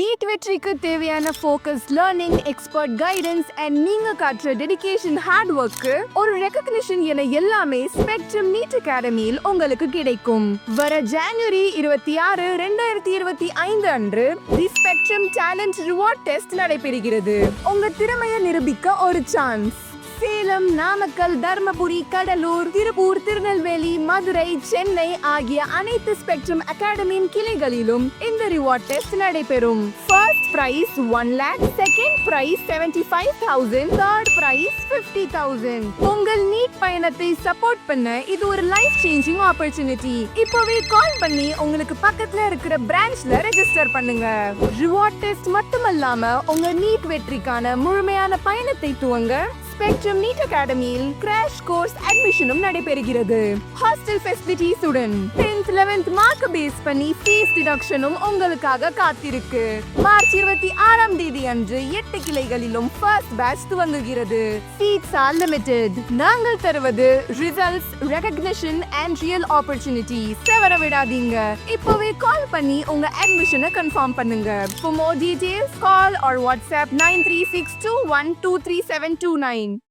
NEET வெற்றிக்கு தேவையான focus, learning, expert guidance and நீங்க காட்டுற டெடிகேஷன், ஹார்ட் ஒர்க்கு, ஒரு ரெகக்னிஷன் என எல்லாமே ஸ்பெக்ட்ரம் நீட் அகாடமியில் உங்களுக்கு கிடைக்கும். வர ஜனவரி 26, 2025 அன்று தி ஸ்பெக்ட்ரம் டேலண்ட் ரிவார்ட் டெஸ்ட் நடைபெறுகிறது. உங்க திறமையை நிரூபிக்க ஒரு சான்ஸ். சேலம், நாமக்கல், தர்மபுரி, கடலூர், திருப்பூர், திருநெல்வேலி, மதுரை, சென்னை ஆகிய அனைத்து ஸ்பெக்ட்ரம் அகாடமியின் கிளைகளிலும் இந்த ரிவார்ட் டெஸ்ட் நடைபெறும். First prize 1 lakh, second prize 75,000, third prize 50,000. உங்கள் நீட் பயணத்தை சப்போர்ட் பண்ண இது ஒரு லைஃப் சேஞ்சிங் ஆப்பர்ச்சுனிட்டி. இப்போவே கால் பண்ணி உங்களுக்கு பக்கத்துல இருக்கிற பிரான்ச்ல ரெஜிஸ்டர் பண்ணுங்க. ரிவார்ட் டெஸ்ட் மட்டுமல்லாம உங்க நீட் வெற்றிக்கான முழுமையான பயணத்தை துவங்க ஸ்பெக்ட்ரம் நீட் அகாடமியில் கிராஷ் கோர்ஸ் அட்மிஷனும் நடைபெறுகிறது. ஹாஸ்டல் ஃபெசிலிட்டிஸ் உடன் 10th 11th மார்க் பேஸ் பண்ணி ஃபீஸ் டிடக்ஷனும் உங்களுக்காக காத்திருக்கு. மார்ச் 26 அன்று 8 கிளைகளிலும் ஃபர்ஸ்ட் பேட்ச் துவங்குகிறது. Seats are limited. நாங்கள் தருவது results, recognition and real opportunities. தவற விடாதீங்க. இப்போவே கால் பண்ணி உங்க அட்மிஷனை கன்ஃபார்ம் பண்ணுங்க. For more details, call or WhatsApp 9362123729.